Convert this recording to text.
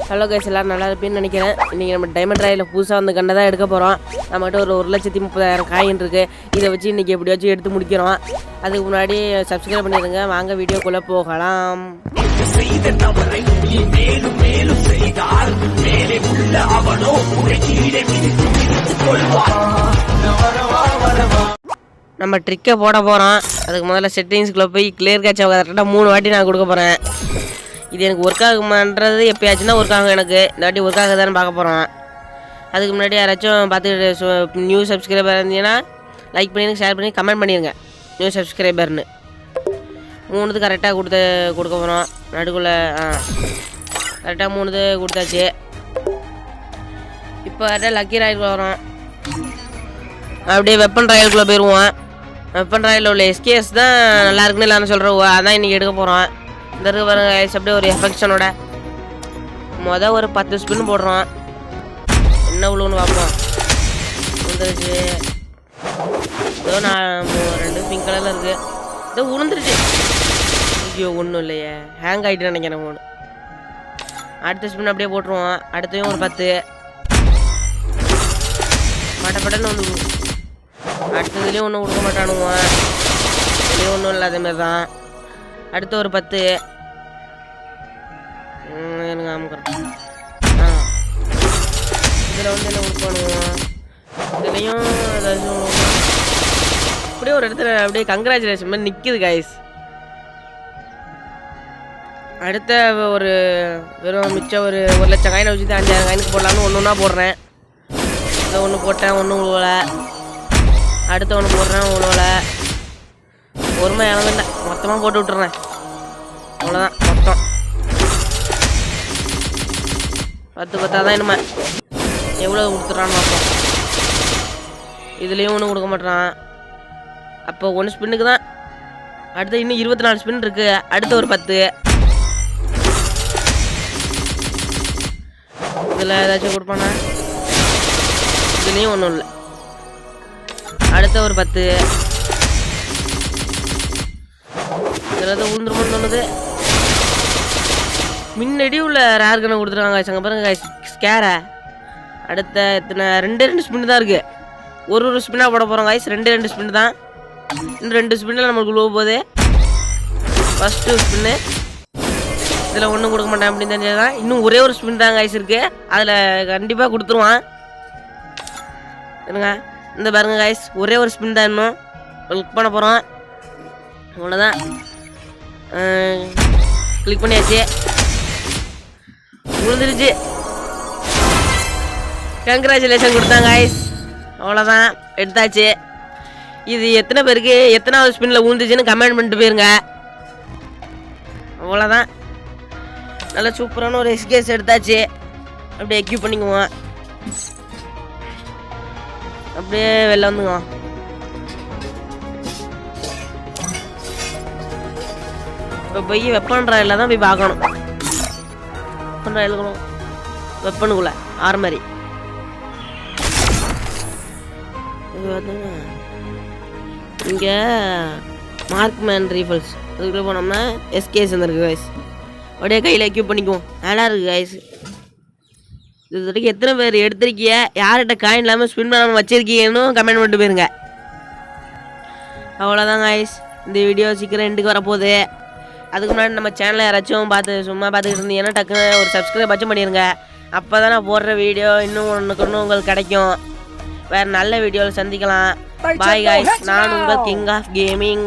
Hello guys, எல்லோரும் நல்லா இருப்பேன்னு நினைக்கிறேன். இன்றைக்கி நம்ம டைமண்ட் ராயில் புதுசாக வந்து கண்டை தான் எடுக்க போகிறோம். நம்மகிட்ட ஒரு 1,30,000 காயின் இருக்குது. இதை வச்சு இன்றைக்கி எப்படியாச்சும் எடுத்து முடிக்கிறோம். அதுக்கு முன்னாடி சப்ஸ்கிரைப் பண்ணிடுங்க. வாங்க வீடியோக்குள்ளே போகலாம். நம்ம ட்ரிக்கை போட போகிறோம். அதுக்கு முதல்ல செட்டிங்ஸ்குள்ளே போய் கிளியர் கேட்சை கரெக்டாக 3 வாட்டி நான் கொடுக்க போகிறேன். இது எனக்கு ஒர்க் ஆகுமான்றது எப்போயாச்சும் தான் ஒர்க் ஆகும். எனக்கு இந்த வாட்டி ஒர்க் ஆகுதான்னு பார்க்க போகிறோம். அதுக்கு முன்னாடி யாராச்சும் பார்த்துக்கிட்டு நியூ சப்ஸ்கிரைபர் இருந்தீங்கன்னா லைக் பண்ணிடுங்க, ஷேர் பண்ணி கமெண்ட் பண்ணிடுங்க. நியூ சப்ஸ்கிரைபர்னு 3 கரெக்டாக கொடுக்க போகிறோம். நடுக்குள்ளே கரெக்டாக 3 கொடுத்தாச்சு. இப்போ கரெக்டாக லக்கி ராயலுக்குள்ள வரோம். அப்படியே வெப்பன் ராயலுக்குள்ளே போயிடுவோம். வெப்பன் ராயலில் உள்ள எஸ்கேஎஸ் தான் நல்லா இருக்குன்னு எல்லாரும் சொல்கிறோம். அதான் இன்றைக்கி எடுக்க போகிறோம். இந்த இருக்கு பாருங்க அப்படியே ஒரு எஃபெக்ஷனோட ஒரு 10 ஸ்பின் போடுறோம். என்ன உழுவுன்னு பார்ப்போம். உழுந்துருச்சு. ஏதோ 2 பிங்க் கலரில் இருக்குது. ஏதோ உளுந்துருச்சு. ஐயோ ஒன்றும் இல்லையே, ஹேங் ஆகிட்டு நினைக்கிறேன் ஃபோனு. அடுத்த ஸ்பின் அப்படியே போட்டுருவோம். அடுத்தையும் ஒரு 10 பட்டன்னு ஒன்று. அடுத்ததுலேயும் ஒன்றும் கொடுக்க மாட்டானுவோம். இதுலேயும் ஒன்றும் இல்லை, அதேமாரி தான். அடுத்து ஒரு 10 எனக்கு ஆமாம். இதில் வந்து என்ன கொடுக்கணும். இதுலேயும் ஏதாச்சும் அப்படியே ஒரு இடத்துல அப்படியே கங்க்ராச்சுலேஷன் மாதிரி நிற்கிது கைஸ். அடுத்த ஒரு வெறும் மிச்சம் ஒரு 1,00,000 காயினை வச்சு 5,000 காயினுக்கு போடலாம்னு ஒன்று ஒன்றா போடுறேன். இதை ஒன்று போட்டேன், ஒன்றும் உழுவலை. அடுத்த ஒன்று போடுறேன், உழுவலை. ஒருமை இறந்துட்டா மொத்தமாக போட்டு விட்டுறேன். அவ்வளோதான் மொத்தம் 10 தான். இனிமே எவ்வளோ கொடுத்துட்றான்னு பார்ப்போம். இதுலேயும் ஒன்றும் கொடுக்க மாட்டான். அப்போ 1 ஸ்பின்னுக்கு தான். அடுத்து இன்னும் 24 ஸ்பின் இருக்குது. அடுத்து ஒரு 10. இதில் ஏதாச்சும் கொடுப்பானா? இதுலேயும் ஒன்றும் இல்லை. அடுத்த ஒரு 10. இதில் தான் உளுந்துருமோன்னு தோணுது. முன்னாடி உள்ள ரேர் கண்ணை கொடுத்துருக்காங்க. அங்கே பாருங்க ஸ்கேரை. அடுத்த இத்தனை 2 ஸ்பின் தான் இருக்குது. ஒரு ஸ்பின்னாக போட போகிறோம் காய்ஸ். 2 ஸ்பின் தான். இன்னும் 2 ஸ்பின்னில் நம்மளுக்கு உழுவ போகுது. ஃபஸ்ட்டு ஸ்பின்னு இதில் ஒன்றும் கொடுக்க மாட்டேன் அப்படின்னு தெரிஞ்சது தான். இன்னும் ஒரே ஒரு ஸ்பின் தான் காய்ஸ் இருக்குது. அதில் கண்டிப்பாக கொடுத்துருவான். என்னங்க இந்த பாருங்க காய்ஸ், ஒரே ஒரு ஸ்பின் தான். இன்னும் கிளிக் பண்ண போகிறோம். அவ்வளோதான். கிளிக் பண்ணியாச்சு. விழுந்துருச்சு. கங்க்ராச்சுலேஷன் கொடுத்தாங்க காய்ஸ். அவ்வளோதான், எடுத்தாச்சு. இது எத்தனை பேருக்கு எத்தனாவது ஸ்பின்னில் விழுந்துச்சுன்னு கமெண்ட் பண்ணிட்டு போயிருங்க. அவ்வளோதான். நல்லா சூப்பரான ஒரு எஸ்கேஸ் எடுத்தாச்சு. அப்படியே எக்யூப் பண்ணிக்குவோம். அப்படியே வெளில வந்துக்குவோம். இப்போ போய் வெப்பன் ராயில் தான் போய் பார்க்கணும். வெப்பன் ராயிலுக்கணும். வெப்பனுக்குள்ள ஆர்மரி இங்கே மார்க்மேன் ரீஃபல்ஸ் அதுக்குள்ளே போனோம்னா எஸ்கேஸ் வந்துருக்கு கைஸ். அப்படியே கையில் எக்யூப் பண்ணிக்குவோம். நல்லா இருக்குது கைஸ். இது வரைக்கும் எத்தனை பேர் எடுத்திருக்கீங்க, யார்கிட்ட காயின் இல்லாமல் ஸ்பின் பண்ணாமல் வச்சுருக்கீங்கன்னு கமெண்ட் பண்ணிட்டு போயிருங்க. அவ்வளோதான் கைஸ், இந்த வீடியோ சீக்கிரம் எண்டுக்கு வரப்போகுது. அதுக்கு முன்னாடி நம்ம சேனலை யாராச்சும் சும்மா பார்த்துக்கிட்டு இருந்தீங்கன்னா டக்குன்னு ஒரு சப்ஸ்கிரைப் ஆச்சும் பண்ணிடுங்க. அப்போ தான் நான் போடுற வீடியோ இன்னும் ஒன்றுக்கு உங்களுக்கு கிடைக்கும். வேறு நல்ல வீடியோவில் சந்திக்கலாம். பாய் கைஸ், நான் உங்கள் கிங் ஆஃப் கேமிங்.